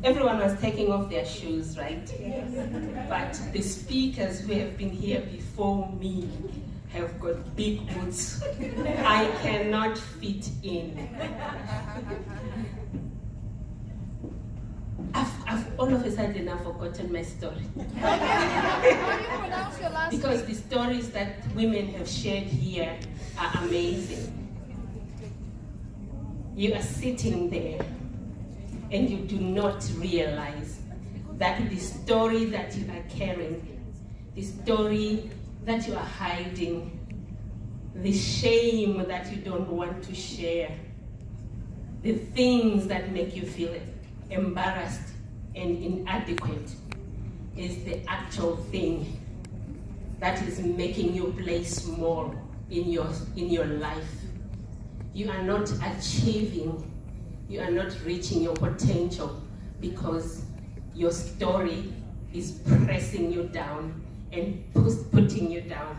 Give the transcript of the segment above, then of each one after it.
Everyone was taking off their shoes, right? But the speakers who have been here before me have got big boots. I cannot fit in. I've all of a sudden I've forgotten my story. Because the stories that women have shared here are amazing. You are sitting there and you do not realize that the story that you are carrying, the story that you are hiding, the shame that you don't want to share, the things that make you feel embarrassed and inadequate is the actual thing that is making you play small in your life. You are not achieving, you are not reaching your potential because your story is pressing you down and putting you down.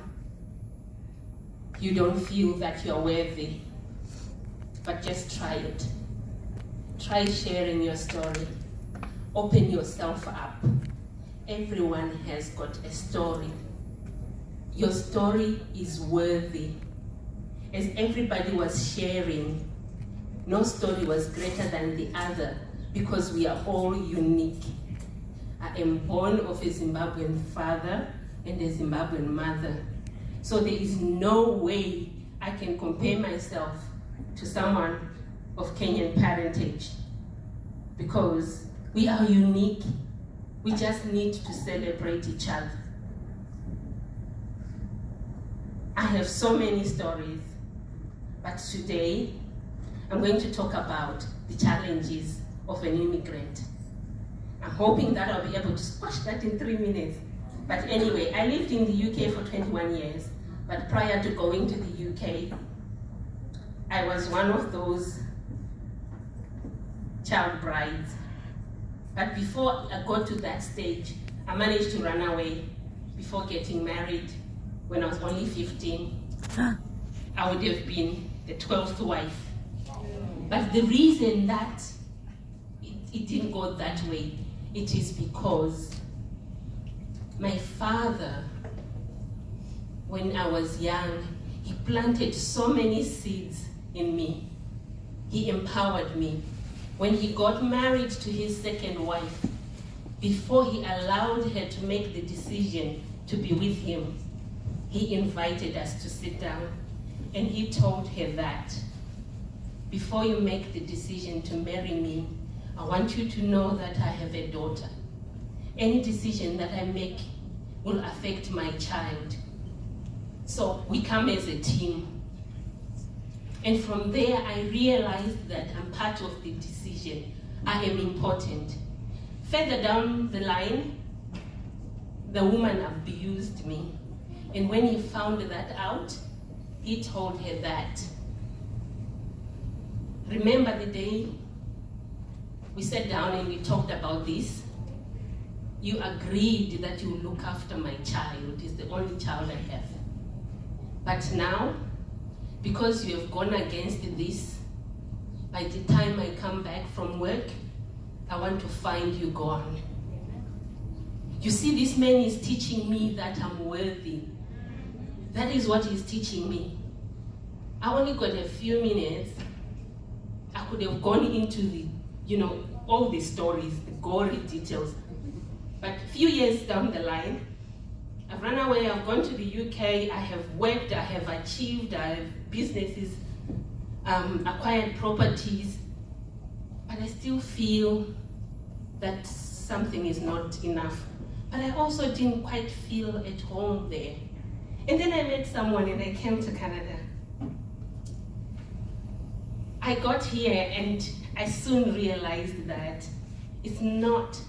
You don't feel that you're worthy, but just try it. Try sharing your story. Open yourself up. Everyone has got a story. Your story is worthy. As everybody was sharing, no story was greater than the other because we are all unique. I am born of a Zimbabwean father and a Zimbabwean mother. So there is no way I can compare myself to someone of Kenyan parentage because we are unique. We just need to celebrate each other. I have so many stories, but today I'm going to talk about the challenges of an immigrant. I'm hoping that I'll be able to squash that in 3 minutes. But anyway, I lived in the UK for 21 years, but prior to going to the UK, I was one of those child brides. But before I got to that stage, I managed to run away before getting married when I was only 15. I would have been the 12th wife. But the reason that it didn't go that way, it is because my father, when I was young, he planted so many seeds in me. He empowered me. When he got married to his second wife, before he allowed her to make the decision to be with him, he invited us to sit down and he told her that before you make the decision to marry me, I want you to know that I have a daughter. Any decision that I make will affect my child. So we come as a team. And from there, I realized that I'm part of the decision. I am important. Further down the line, the woman abused me. And when he found that out, he told her that, remember the day we sat down and we talked about this? You agreed that you will look after my child. It's the only child I have. But now, because you have gone against this, by the time I come back from work, I want to find you gone. You see, this man is teaching me that I'm worthy. That is what he's teaching me. I only got a few minutes. I could have gone into the, all the stories, the gory details. But a few years down the line, I've run away, I've gone to the UK, I have worked, I have achieved, I have businesses, acquired properties, but I still feel that something is not enough. But I also didn't quite feel at home there. And then I met someone and I came to Canada. I got here and I soon realized that it's not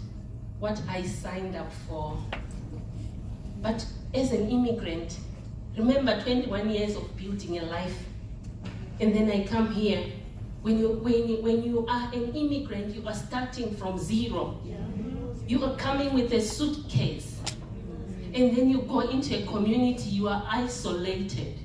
what I signed up for. But as an immigrant, remember 21 years of building a life, and then I come here. When you are an immigrant, you are starting from zero. You are coming with a suitcase, and then you go into a community, you are isolated.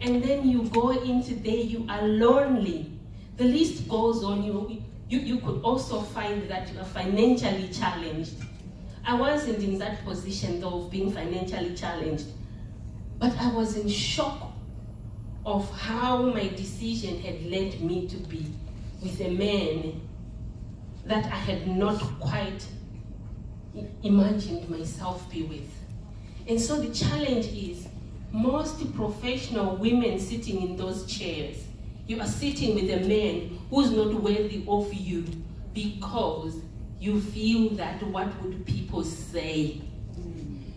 And then you go into there, you are lonely. The list goes on. you could also find that you are financially challenged. I wasn't in that position though of being financially challenged, but I was in shock of how my decision had led me to be with a man that I had not quite imagined myself be with. And so the challenge is, most professional women sitting in those chairs, you are sitting with a man who's not worthy of you because you feel that what would people say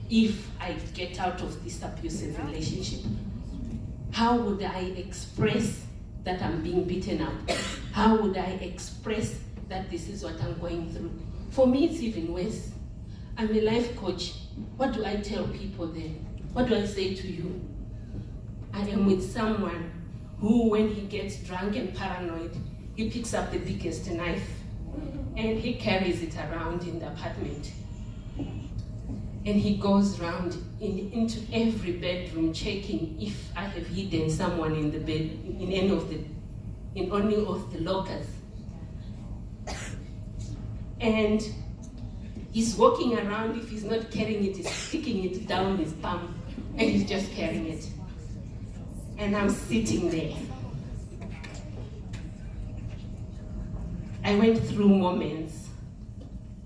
if I get out of this abusive relationship? How would I express that I'm being beaten up? How would I express that this is what I'm going through? For me, it's even worse. I'm a life coach. What do I tell people then? What do I say to you? I am with someone who, when he gets drunk and paranoid, he picks up the biggest knife and he carries it around in the apartment. And he goes around into every bedroom checking if I have hidden someone in the bed, in any of the lockers. And he's walking around, if he's not carrying it, he's sticking it down his bum, and he's just carrying it. And I'm sitting there. I went through moments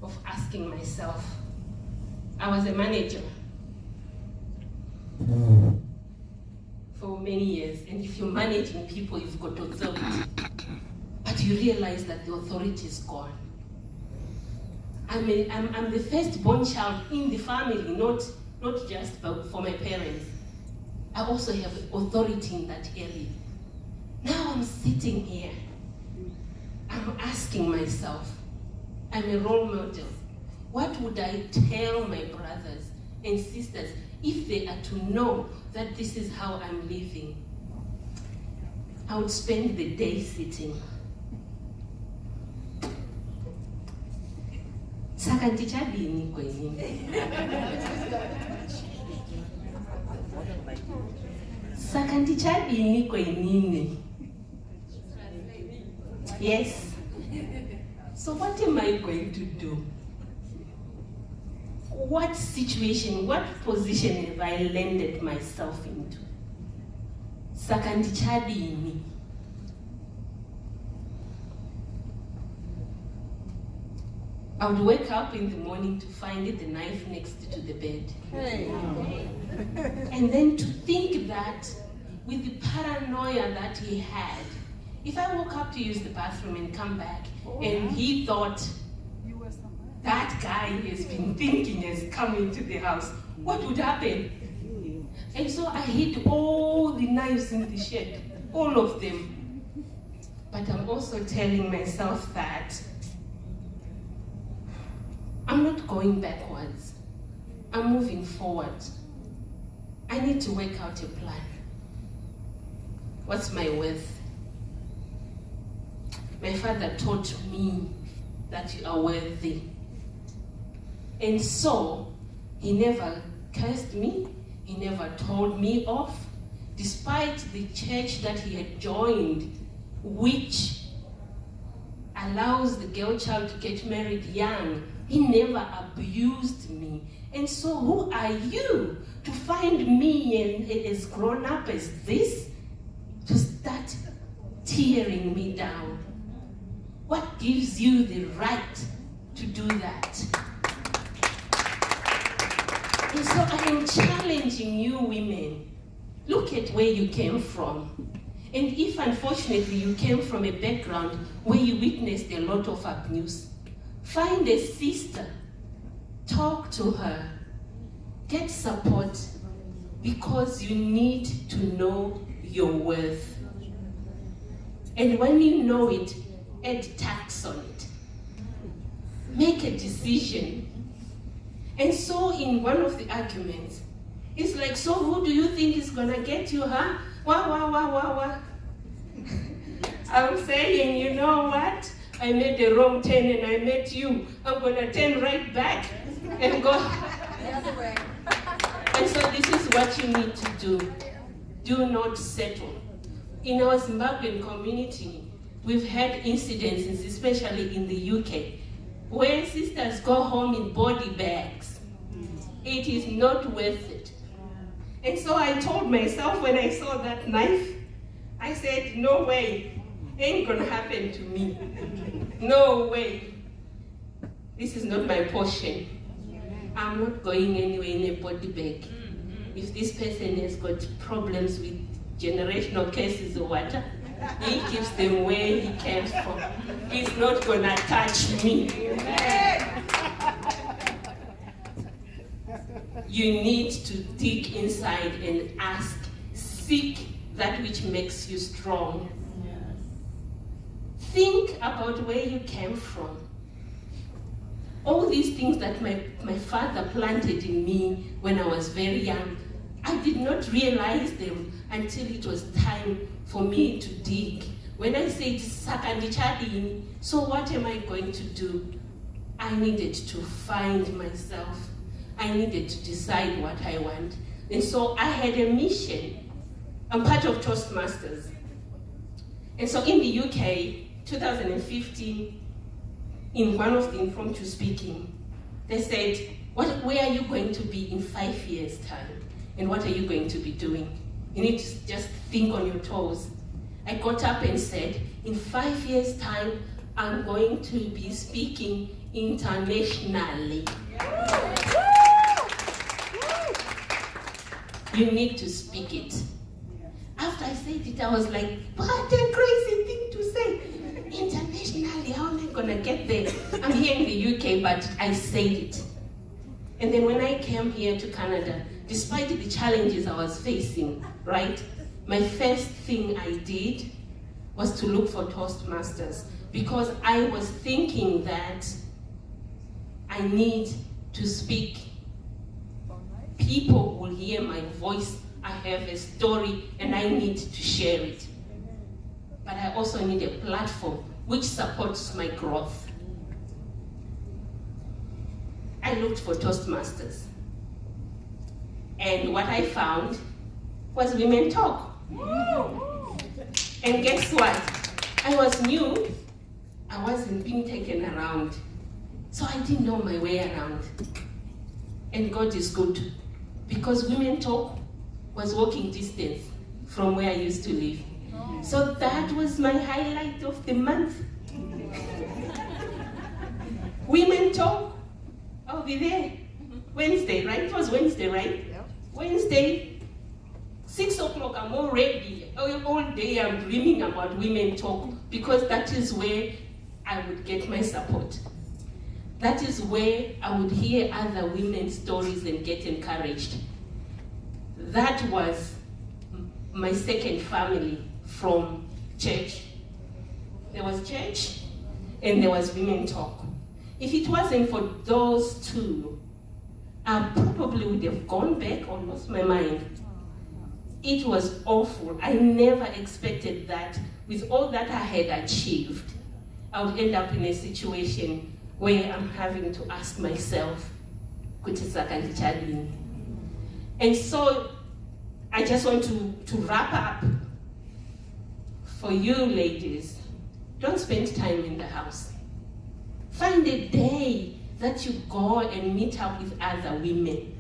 of asking myself, I was a manager for many years, and if you're managing people, you've got authority. But you realize that the authority is gone. I'm the firstborn child in the family, not just for my parents. I also have authority in that area. Now I'm sitting here. I'm asking myself, I'm a role model. What would I tell my brothers and sisters if they are to know that this is how I'm living? I would spend the day sitting. Saka ndichadini kwenini? Saka ndichadini kwenini? Yes. So what am I going to do? What situation, what position have I landed myself into? Saka ndichadini? I would wake up in the morning to find the knife next to the bed. Hey. And then to think that with the paranoia that he had, if I woke up to use the bathroom and come back and he thought that guy has been thinking has come into the house, what would happen? And so I hid all the knives in the shed, all of them. But I'm also telling myself that I'm not going backwards. I'm moving forward. I need to work out a plan. What's my worth? My father taught me that you are worthy. And so, he never cursed me. He never told me off. Despite the church that he had joined, which allows the girl child to get married young, he never abused me. And so who are you to find me as grown up as this to start tearing me down? What gives you the right to do that? And so I am challenging you women. Look at where you came from. And if unfortunately you came from a background where you witnessed a lot of abuse, find a sister, talk to her, get support, because you need to know your worth. And when you know it, add tax on it. Make a decision. And so in one of the arguments, it's like, so who do you think is gonna get you, huh? Wah. I'm saying, you know what? I made the wrong turn and I met you. I'm gonna turn right back and go the other way. And so this is what you need to do. Do not settle. In our Zimbabwean community, we've had incidents, especially in the UK, where sisters go home in body bags. It is not worth it. And so I told myself when I saw that knife, I said, no way, ain't gonna happen to me. No way. This is not my portion. I'm not going anywhere in a body bag. If this person has got problems with generational cases or what, he keeps them where he came from. He's not gonna touch me. You need to dig inside and ask, seek that which makes you strong. Think about where you came from. All these things that my father planted in me when I was very young, I did not realize them until it was time for me to dig. When I said, Sakandichadini, so what am I going to do? I needed to find myself. I needed to decide what I want. And so I had a mission. I'm part of Toastmasters. And so in the UK, 2015, in one of the impromptu speaking, they said, where are you going to be in 5 years' time? And what are you going to be doing? You need to just think on your toes. I got up and said, in 5 years' time, I'm going to be speaking internationally. You need to speak it. After I said it, I was like, what a crazy thing to say. Internationally, how am I gonna get there? I'm here in the UK, but I said it. And then when I came here to Canada, despite the challenges I was facing, right? My first thing I did was to look for Toastmasters because I was thinking that I need to speak. People will hear my voice. I have a story and I need to share it. But I also need a platform which supports my growth. I looked for Toastmasters. And what I found was Women Talk. And guess what? I was new. I wasn't being taken around. So I didn't know my way around. And God is good. Because Women Talk was walking distance from where I used to live. So that was my highlight of the month. Women Talk. I'll be there. Wednesday, right? It was Wednesday, right? Yep. Wednesday, 6 o'clock, I'm already, all day I'm dreaming about Women Talk because that is where I would get my support. That is where I would hear other women's stories and get encouraged. That was my second family from church. There was church and there was Women Talk. If it wasn't for those two, I probably would have gone back or lost my mind. It was awful. I never expected that with all that I had achieved, I would end up in a situation where I'm having to ask myself, and so I just want to wrap up. For you ladies, don't spend time in the house. Find a day that you go and meet up with other women.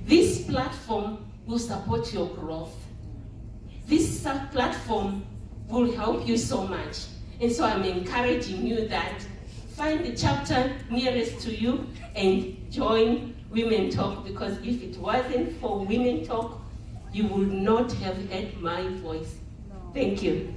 This platform will support your growth. This platform will help you so much. And so I'm encouraging you that find the chapter nearest to you and join Women Talk, because if it wasn't for Women Talk, you would not have heard my voice. Thank you.